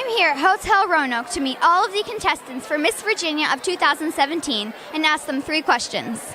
I'm here at Hotel Roanoke to meet all of the contestants for Miss Virginia of 2017 and ask them 3 questions.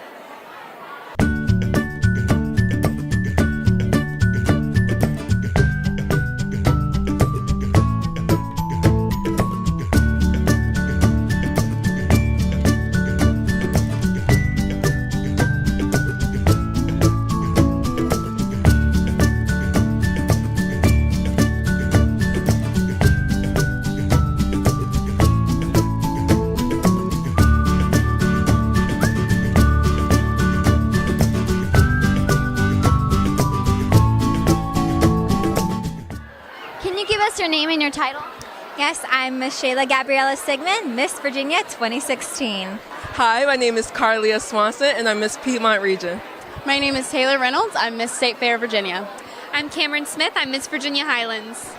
Your name and your title? Yes, I'm Michaela Sigmon, Miss Virginia 2016. Hi, my name is Carlehr Swanson, and I'm Miss Piedmont Region. My name is Taylor Reynolds. I'm Miss State Fair, Virginia. I'm Cameron Smith. I'm Miss Virginia Highlands.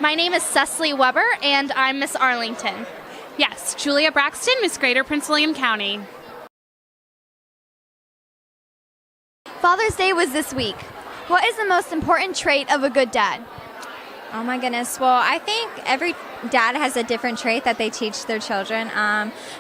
My name is Cecili Weber, and I'm Miss Arlington. Yes, Julia Braxton, Miss Greater Prince William County. Father's Day was this week. What is the most important trait of a good dad? Oh my goodness. Well, I think every dad has a different trait that they teach their children.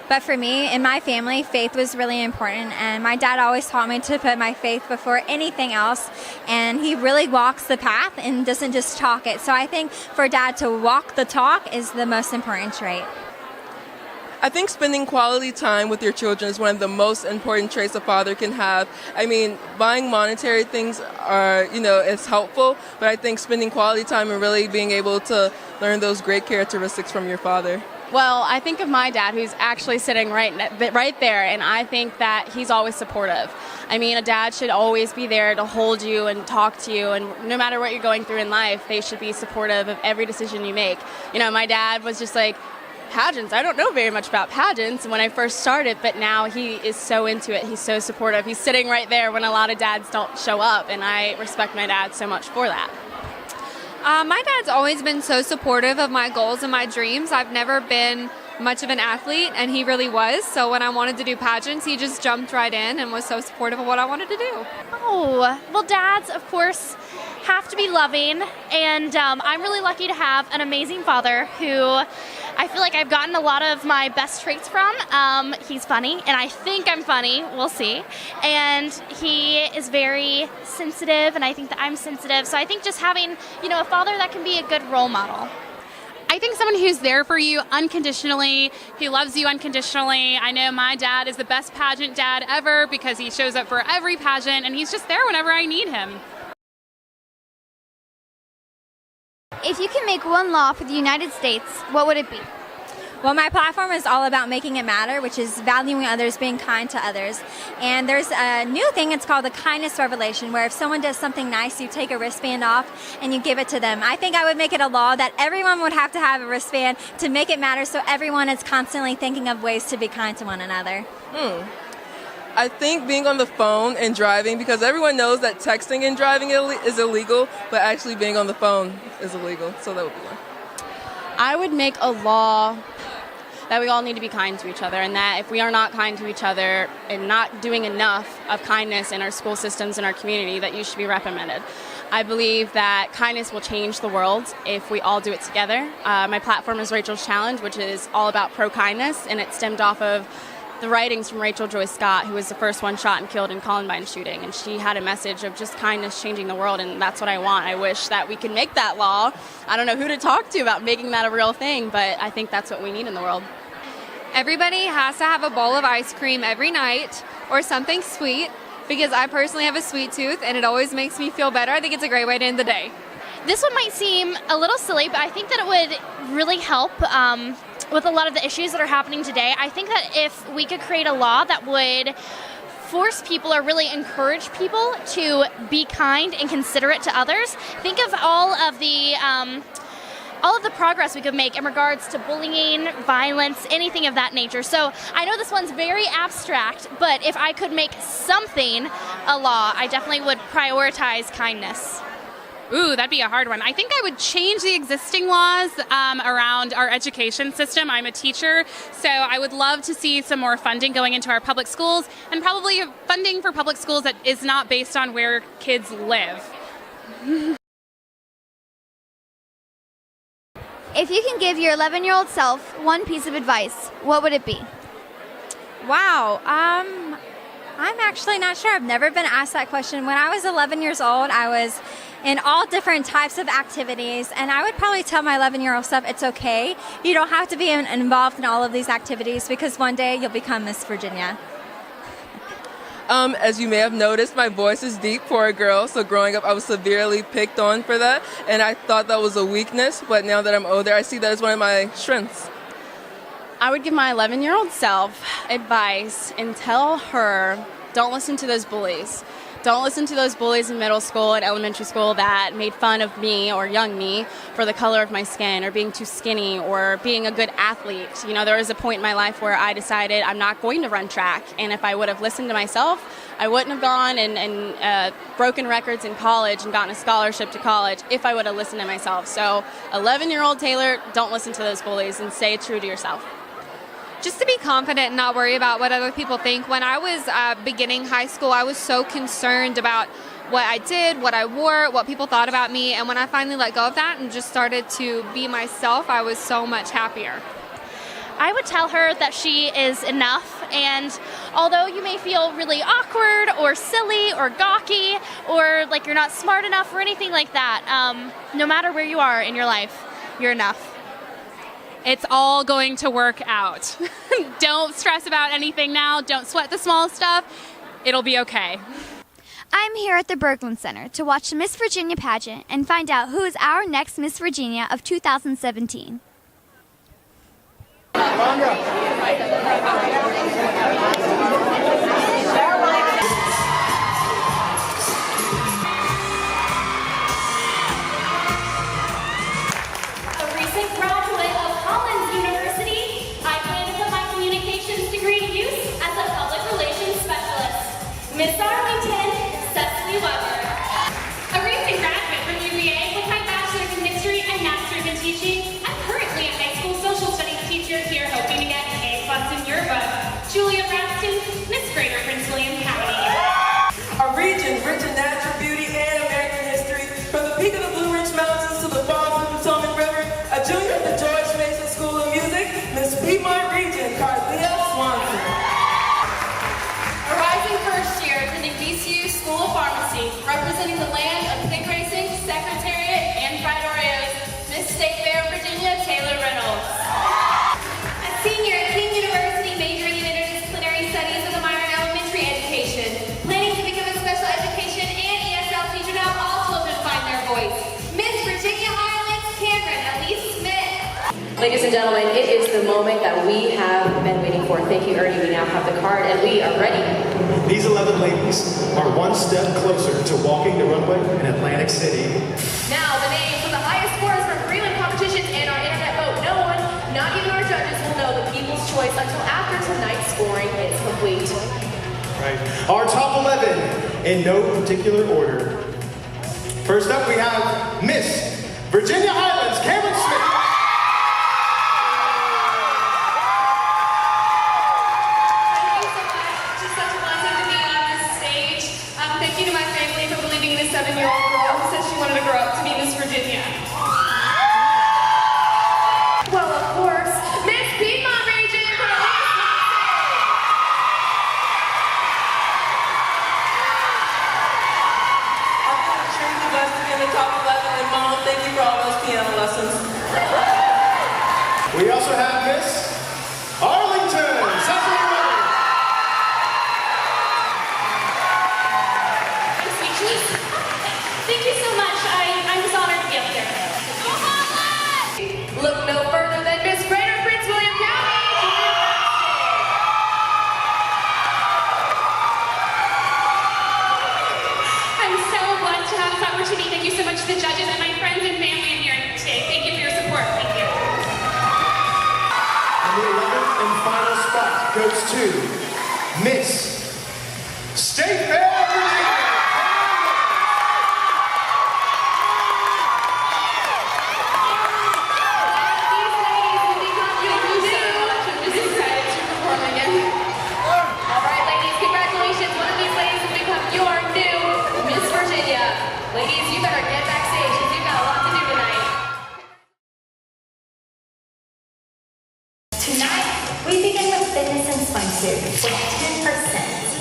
But for me, in my family, faith was really important. And my dad always taught me to put my faith before anything else. And he really walks the path and doesn't just talk it. So I think for dad to walk the talk is the most important trait. I think spending quality time with your children is one of the most important traits a father can have. I mean, buying monetary things are, is helpful, but I think spending quality time and really being able to learn those great characteristics from your father. Well, I think of my dad, who's actually sitting right there, and I think that he's always supportive. I mean, a dad should always be there to hold you and talk to you, and no matter what you're going through in life, they should be supportive of every decision you make. My dad was just like, pageants. I don't know very much about pageants when I first started, but now he is so into it. He's so supportive. He's sitting right there when a lot of dads don't show up, and I respect my dad so much for that. My dad's always been so supportive of my goals and my dreams. I've never been much of an athlete, and he really was. So when I wanted to do pageants, he just jumped right in and was so supportive of what I wanted to do. Oh, well, dads, of course, have to be loving, and I'm really lucky to have an amazing father who I feel like I've gotten a lot of my best traits from. He's funny, and I think I'm funny. We'll see. And he is very sensitive, and I think that I'm sensitive. So I think just having, a father that can be a good role model. I think someone who's there for you unconditionally, who loves you unconditionally. I know my dad is the best pageant dad ever because he shows up for every pageant, and he's just there whenever I need him. If you can make one law for the United States, what would it be? Well, my platform is all about making it matter, which is valuing others, being kind to others. And there's a new thing, it's called the kindness revelation, where if someone does something nice, you take a wristband off and you give it to them. I think I would make it a law that everyone would have to have a wristband to make it matter, so everyone is constantly thinking of ways to be kind to one another. I think being on the phone and driving, because everyone knows that texting and driving is illegal, but actually being on the phone is illegal, so that would be one. I would make a law that we all need to be kind to each other, and that if we are not kind to each other and not doing enough of kindness in our school systems and our community, that you should be reprimanded. I believe that kindness will change the world if we all do it together. My platform is Rachel's Challenge, which is all about pro-kindness, and it stemmed off of the writings from Rachel Joy Scott, who was the first one shot and killed in Columbine shooting, and she had a message of just kindness changing the world, and that's what I want. I wish that we could make that law. I don't know who to talk to about making that a real thing, but I think that's what we need in the world. Everybody has to have a bowl of ice cream every night or something sweet, because I personally have a sweet tooth and it always makes me feel better. I think it's a great way to end the day. This one might seem a little silly, but I think that it would really help with a lot of the issues that are happening today. I think that if we could create a law that would force people or really encourage people to be kind and considerate to others, think of all of the progress we could make in regards to bullying, violence, anything of that nature. So I know this one's very abstract, but if I could make something a law, I definitely would prioritize kindness. Ooh, that'd be a hard one. I think I would change the existing laws around our education system. I'm a teacher, so I would love to see some more funding going into our public schools, and probably funding for public schools that is not based on where kids live. If you can give your 11-year-old self one piece of advice, what would it be? Wow. I'm actually not sure. I've never been asked that question. When I was 11 years old, I was in all different types of activities, and I would probably tell my 11-year-old self it's okay. You don't have to be involved in all of these activities because one day you'll become Miss Virginia. As you may have noticed, my voice is deep for a girl, so growing up I was severely picked on for that, and I thought that was a weakness, but now that I'm older, I see that as one of my strengths. I would give my 11-year-old self advice and tell her, don't listen to those bullies. Don't listen to those bullies in middle school and elementary school that made fun of me or young me for the color of my skin or being too skinny or being a good athlete. You know, there was a point in my life where I decided I'm not going to run track. And if I would have listened to myself, I wouldn't have gone and broken records in college and gotten a scholarship to college if I would have listened to myself. So 11-year-old Taylor, don't listen to those bullies and stay true to yourself. Just to be confident and not worry about what other people think. When I was beginning high school, I was so concerned about what I did, what I wore, what people thought about me. And when I finally let go of that and just started to be myself, I was so much happier. I would tell her that she is enough, and although you may feel really awkward or silly or gawky or like you're not smart enough or anything like that, no matter where you are in your life, you're enough. It's all going to work out. Don't stress about anything now. Don't sweat the small stuff. It'll be okay. I'm here at the Berglund Center to watch the Miss Virginia pageant and find out who is our next Miss Virginia of 2017. Miss Arlington, Cecili Weber. A recent graduate from UVA with my bachelor's in history and master's in teaching. I'm currently a high school social studies teacher here hoping to get an A+ in your book. Julia Braxton, Miss Greater Prince William County. A region rich in natural beauty and American history, from the peak of the Blue Ridge Mountains to the falls of the Potomac River. A junior at the George Mason School of Music, Miss Piedmont Region, Carlehr Swanson. A rising first year attending VCU School of Pharmacy, representing the land of pig racing, secretariat, and fried Oreos, Miss State Fair, Virginia, Taylor Reynolds. A senior at King University, majoring in interdisciplinary studies with a minor in elementary education, planning to become a special education and ESL teacher to help all children find their voice, Miss Virginia Highlands, Cameron Elise Smith. Ladies and gentlemen, it is the moment that we have been waiting for. Thank you, Ernie. We now have the card and we are ready. These 11 ladies are one step closer to walking the runway in Atlantic City. Now, the names of the highest scores from prelim competitions and our internet vote. No one, not even our judges, will know the people's choice until after tonight's scoring is complete. Right. Our top 11 in no particular order. First up, we have Miss Virginia Highlands, Cameron Smith. Thank you to my family for believing in a 7-year-old girl who said she wanted to grow up to be Miss Virginia. Well, of course, Miss Piedmont Region for the last I'm extremely blessed to be in the top 11, and Mom, thank you for all those piano lessons. We also have Miss Arlington, Cecili Weber. Thank you so much. I'm just honored to be up there. Look no further than Miss Greater Prince William County. I'm so blessed to have this opportunity. Thank you so much to the judges and my friends and family in here today. Thank you for your support. Thank you. And the 11th and final spot goes to Miss State Fair, Virginia. Ladies, you better get backstage because you've got a lot to do tonight. Series with 10%.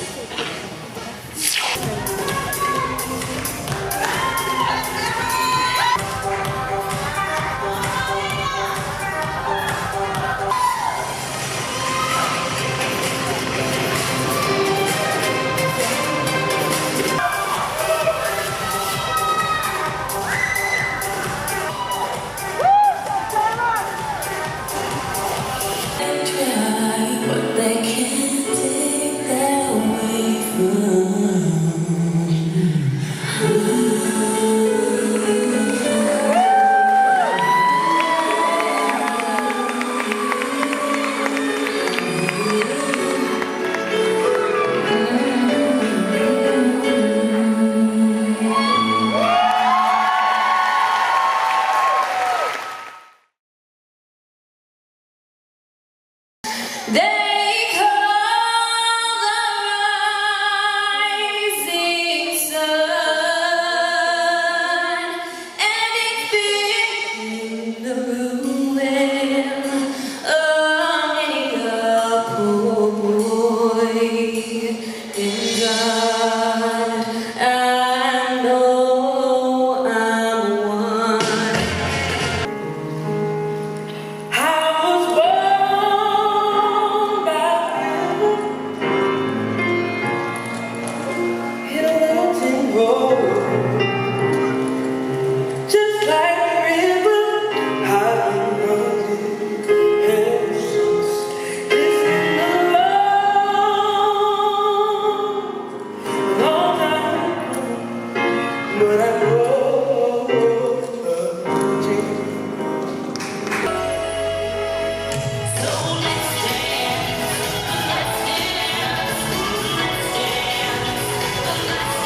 But they can't take that away from They call the rising sun, and it's been the ruin of many a poor boy. In God, I know I'm one. I was born by in a mountain road, just like a river. I've been running ever since. It's been a long time coming, but I know a change. So let's dance, let's dance, let's dance, let's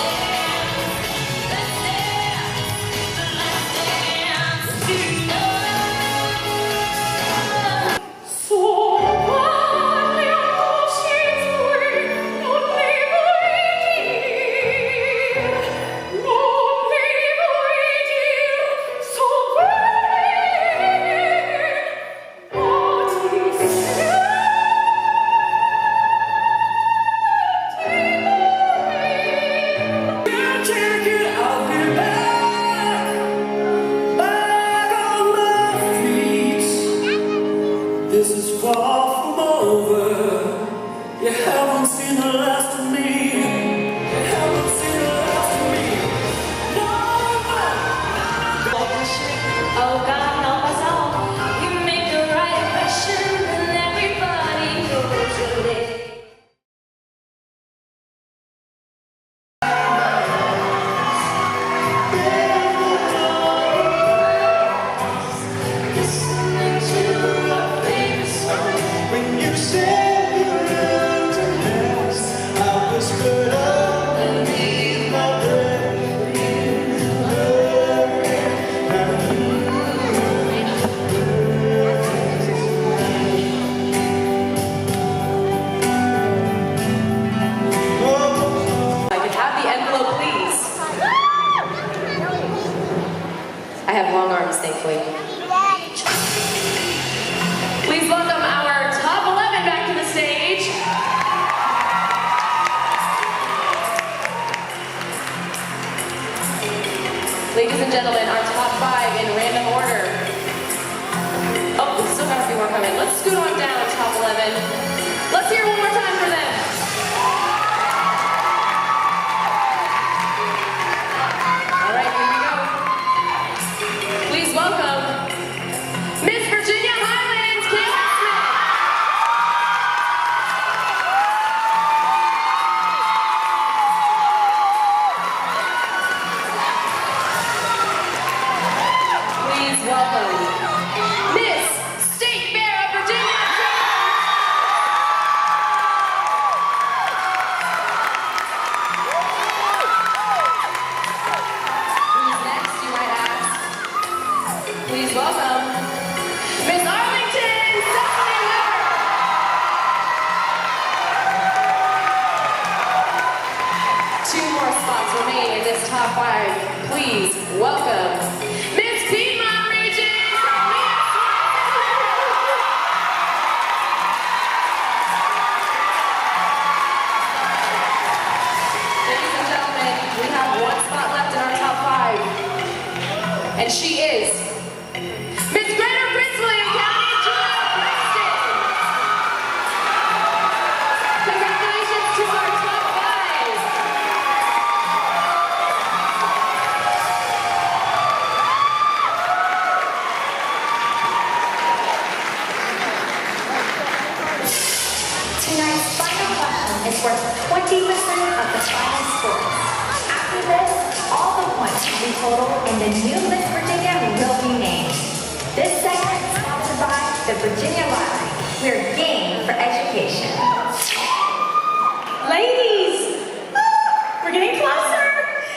dance tonight. So what your sheets free, not leave so take it, I'll be back on my feet. This is far from over. You haven't seen the last of me. You haven't seen the last of me. No, oh God, help us all. You make the right impression, and everybody knows your name. Listening to your favorite song. When you said you learned to dance, I whispered underneath my breath. I could have the envelope, please. I have long arms, thankfully. Please welcome our top 11 back to the stage. Ladies and gentlemen, our top 5 in random order. Oh, we still got a few more coming. Let's scoot on down, top 11. Let's hear it one more time for them. All right, here we go. Please welcome Miss Virginia Highlands, Carlehr Smith. Please welcome Miss State Fair of Virginia. is worth 20% of the final scores. After this, all the points will be totaled and the new Miss Virginia will be named. This segment is sponsored by the Virginia Lottery. We're game for education. Ladies, we're getting closer.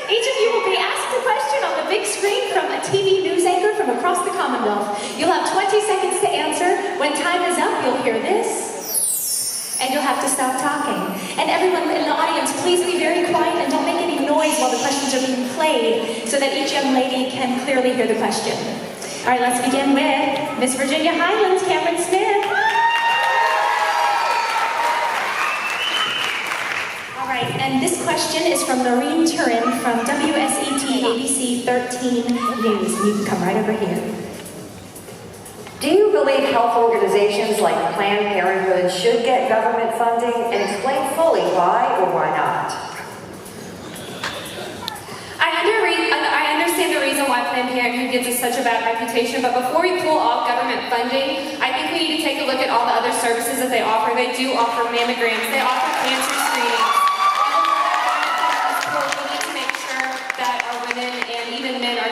Each of you will be asked a question on the big screen from a TV news anchor from across the Commonwealth. You'll have 20 seconds to answer. When time is up, you'll hear this, and you'll have to stop talking. And everyone in the audience, please be very quiet and don't make any noise while the questions are being played so that each young lady can clearly hear the question. All right, let's begin with Miss Virginia Highlands, Cameron Smith. And this question is from Noreen Turin from WSET ABC 13 News. You can come right over here. Do you believe health organizations like Planned Parenthood should get government funding, and explain fully why or why not? I understand the reason why Planned Parenthood gets such a bad reputation, but before we pull off government funding, I think we need to take a look at all the other services that they offer. They do offer mammograms, they offer cancer screenings.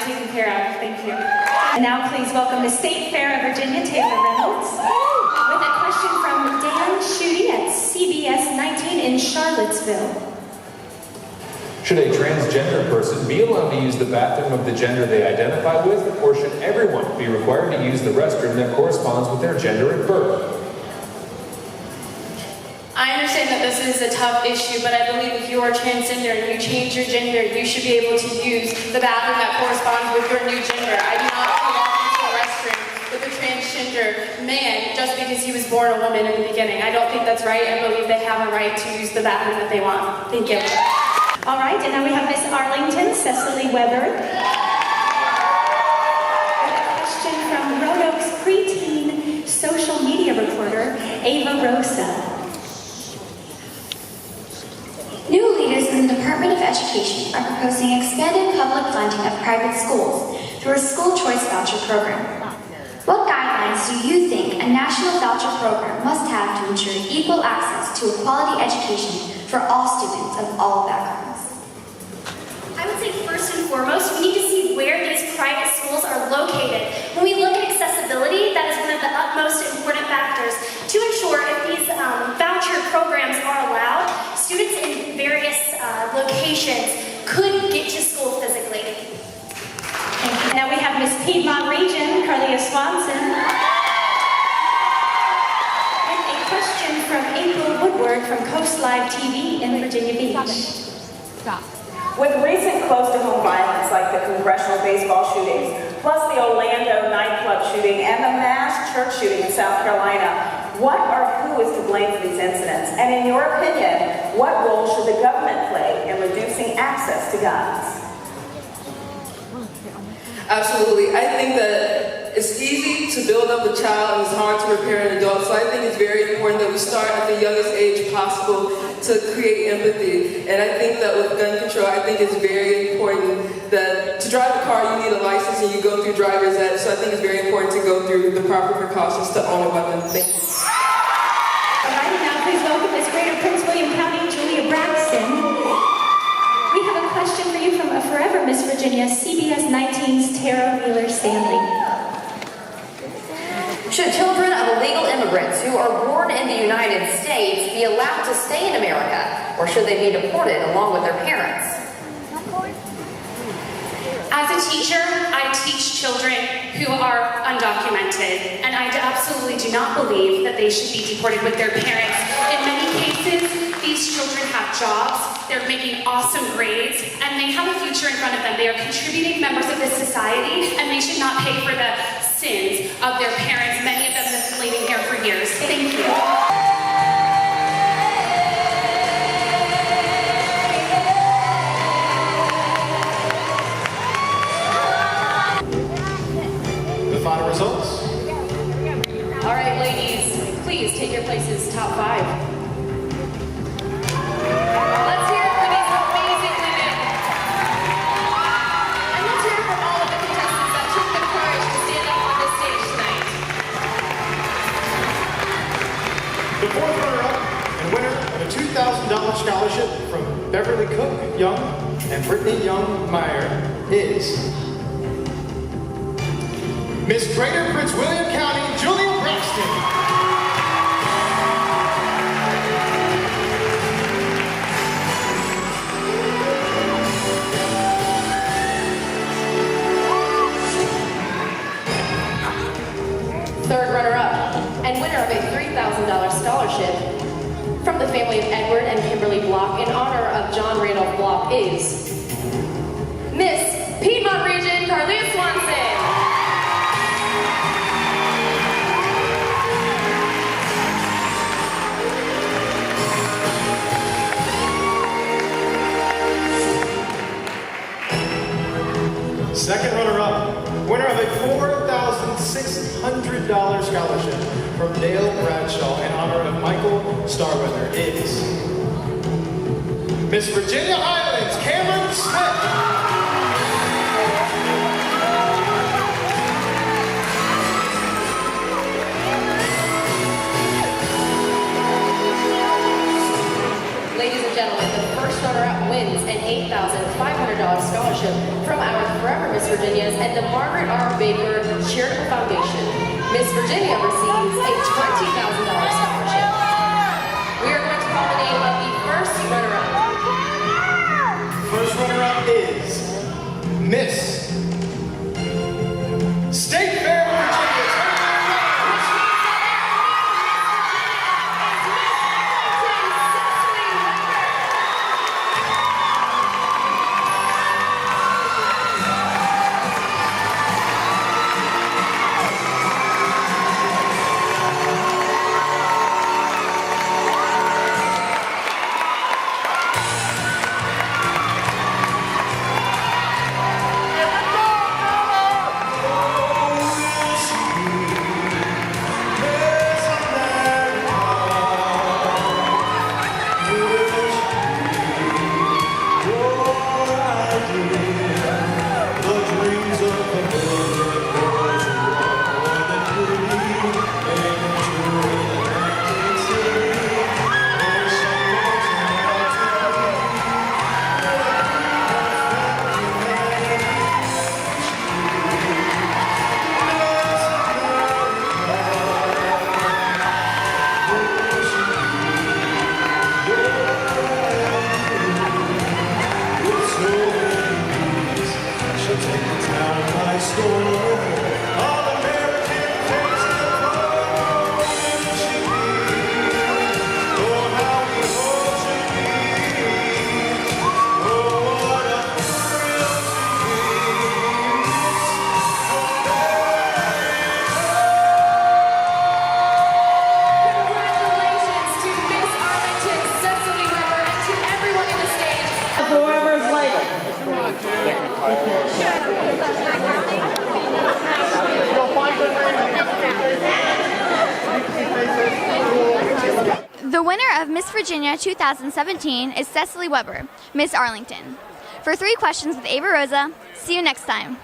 Taken care of. Thank you. And now please welcome the State Fair of Virginia, Taylor Reynolds, with a question from Dan Schutte at CBS 19 in Charlottesville. Should a transgender person be allowed to use the bathroom of the gender they identify with, or should everyone be required to use the restroom that corresponds with their gender at birth? I understand that this is a tough issue, but I believe if you are transgender and you change your gender, you should be able to use the bathroom that corresponds with your new gender. I do not belong into a restroom with a transgender man just because he was born a woman in the beginning. I don't think that's right. I believe they have a right to use the bathroom that they want. Thank you. All right, and now we have Miss Arlington, Cecili Weber. A question from Roanoke's preteen social media reporter, Ava Rosa. New leaders in the Department of Education are proposing expanded public funding of private schools through a school choice voucher program. What guidelines do you think a national voucher program must have to ensure equal access to a quality education for all students of all backgrounds? I would say first and foremost, we need to see where these private schools are located. When we look at accessibility, that is one of the utmost important factors to ensure if these voucher programs are allowed, students in various locations could get to school physically. And now we have Miss Piedmont Region, Carlehr Swanson. And a question from April Woodward from Coast Live TV in Virginia Beach. Stop. With recent close-to-home violence like the congressional baseball shootings, plus the Orlando nightclub shooting and the mass church shooting in South Carolina, what or who is to blame for these incidents? And in your opinion, what role should the government play in reducing access to guns? Absolutely. I think that it's easy to build up a child and it's hard to repair an adult. So I think it's very important that we start at the youngest age possible to create empathy. And I think that with gun control, I think it's very important that to drive a car, you need a license and you go through driver's ed. So I think it's very important to go through the proper precautions to own a weapon. Thank you. All right, and now please welcome Miss Greater Prince William County, Julia Braxton. We have a question for you from a forever Miss Virginia, CBS 19's Tara Wheeler-Stanley. Should children of illegal immigrants who are born in the United States be allowed to stay in America, or should they be deported along with their parents? As a teacher, I teach children who are undocumented, and I absolutely do not believe that they should be deported with their parents. In many cases, these children have jobs, they're making awesome grades, and they have a future in front of them. They are contributing members of this society, and they should not pay for the sins of their parents, many of them have been living here for years. Thank you. The final results. All right, ladies, please take your places, top 5. Let's hear it for these amazing women. And let's hear it for all of the contestants that took the courage to stand up on this stage tonight. The fourth runner-up and winner of the a $2,000 scholarship from Beverly Cook Young and Brittany Young Meyer is Miss Greater Prince William County, Julia Braxton. Third runner-up and winner of a $3,000 scholarship from the family of Edward and Kimberly Block in honor of John Randolph Block is Miss Piedmont Region, Carlehr Swanson. Second runner-up, winner of a $4,600 scholarship from Dale Bradshaw in honor of Michael Starweather is Miss Virginia Highlands, Cameron Smith. Ladies and gentlemen, the first runner-up wins an $8,500 scholarship from our Forever Miss Virginias and the Margaret R. Baker Charitable Foundation. Miss Virginia receives a $20,000 scholarship. We are going to call the name of the first runner-up. First runner-up is Miss State Fair, Virginia. The winner of Miss Virginia 2017 is Cecili Weber, Miss Arlington. For 3 questions with Ava Rosa, see you next time.